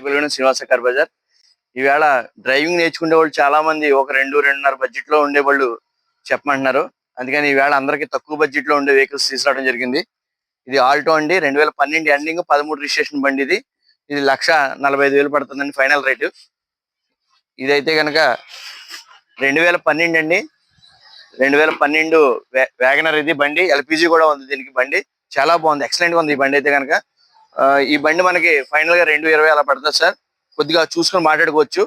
Srinivasa car Bazar. ఈవేళ driving నేర్చుకునే వాళ్ళు చాలా మంది ఒక 2-2.5 బడ్జెట్ లో ఉండే వాళ్ళు చెప్పమంటున్నారు. అందుకని ఈవేళ అందరికి తక్కువ బడ్జెట్ లో ఉండే వెహికల్స్ తీసుకురావడం జరిగింది. ఇది ఆల్టో అండి, 2012 ఎండింగ్ 13 రిజిస్ట్రేషన్ బండి ఇది. ఇది 1,45,000 పడుతుందండి ఫైనల్ రేటు. ఇదైతే కనుక 2012 అండి, 2012 వ్యాగనర్ ఇది బండి. ఎల్పిజి కూడా ఉంది దీనికి. బండి చాలా బాగుంది, ఎక్సలెంట్ గా ఉంది ఈ బండి అయితే కనుక. ఈ బండి మనకి ఫైనల్ గా 220 అలా పడుతుంది సార్. కొద్దిగా చూసుకొని మాట్లాడుకోవచ్చు.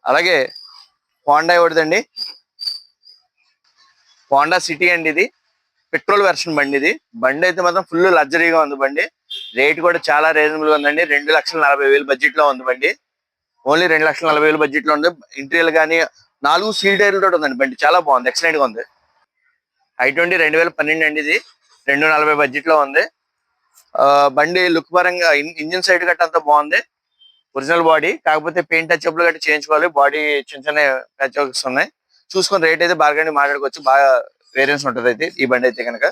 అలాగే హోండా ఒకటిదండి, హోండా సిటీ అండి. ఇది పెట్రోల్ వెర్షన్ బండి. ఇది బండి అయితే మాత్రం ఫుల్ లగ్జరీగా ఉంది బండి. రేట్ కూడా చాలా రీజనబుల్ గా ఉందండి. 2,40,000 బడ్జెట్ లో ఉంది బండి. ఓన్లీ 2,40,000 బడ్జెట్ లో ఉంది. ఇంటీరియర్ కానీ 4 సీల్ టైర్లతో ఉందండి బండి. చాలా బాగుంది, ఎక్సలెంట్ గా ఉంది. i20 2012 అండి. ఇది 240 బడ్జెట్ లో ఉంది. బండి లుక్ పరంగా ఇంజిన్ సైడ్ గట్ట అంతా బాగుంది. ఒరిజినల్ బాడీ, కాకపోతే పెయింట్ టచ్ అప్లు గట్రా చేయించుకోవాలి. బాడీ చిన్న చిన్న టచ్ అప్స్ ఉన్నాయి. చూసుకొని రేట్ అయితే బాగా మాట్లాడుకోవచ్చు. బాగా వేరియన్స్ ఉంటుంది అయితే ఈ బండి అయితే కనుక.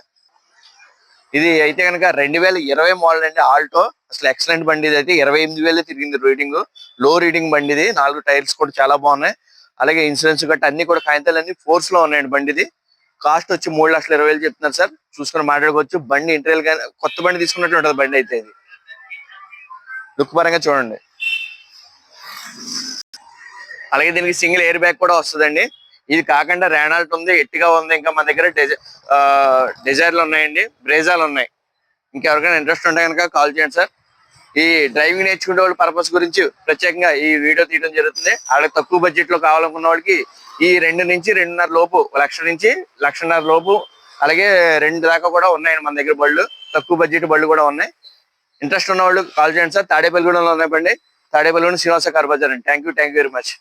ఇది అయితే కనుక 2020 మోడల్ అండి, ఆల్టో. అసలు ఎక్సలెంట్ బండి. ఇది అయితే 28,000 తిరిగింది రీడింగ్. లో రీడింగ్ బండి ఇది. 4 టైర్స్ కూడా చాలా బాగున్నాయి. అలాగే ఇన్సూరెన్స్ గట్రా అన్ని కూడా కాగితాలు అన్ని ఫోర్స్ లో ఉన్నాయండి బండిది. కాస్ట్ వచ్చి 3,20,000 చెప్తున్నారు సార్. చూసుకొని మాట్లాడుకోవచ్చు. బండి ఇంటీరియల్ గా కొత్త బండి తీసుకున్నట్టు ఉంటుంది బండి అయితే. ఇది లుక్ పరంగా చూడండి. అలాగే దీనికి సింగిల్ ఎయిర్ బ్యాగ్ కూడా వస్తుందండి. ఇది కాకుండా రేనాల్ట్ ఉంది, ఎట్టిగా ఉంది, ఇంకా మన దగ్గర డిజైర్లు ఉన్నాయండి, బ్రేజాలు ఉన్నాయి. ఇంకెవరికైనా ఇంట్రెస్ట్ ఉంటే కనుక కాల్ చేయండి సార్. ఈ డ్రైవింగ్ నేర్చుకునే వాళ్ళ పర్పస్ గురించి ప్రత్యేకంగా ఈ వీడియో తీయడం జరుగుతుంది. వాళ్ళకి తక్కువ బడ్జెట్ లో కావాలనుకున్న వాళ్ళకి ఈ 2 నుంచి 2.5 లోపు, 1,00,000 నుంచి 1,50,000 లోపు, అలాగే 2 దాకా కూడా ఉన్నాయండి మన దగ్గర బళ్ళు. తక్కువ బడ్జెట్ బళ్ళు కూడా ఉన్నాయి. ఇంట్రెస్ట్ ఉన్న వాళ్ళు కాల్ చేయండి సార్. తాడేపల్లిగూడెంలో ఉన్నాయండి. తాడేపల్లిగూడెం శ్రీనివాస కార్ బజార్ అండి. Thank you very much.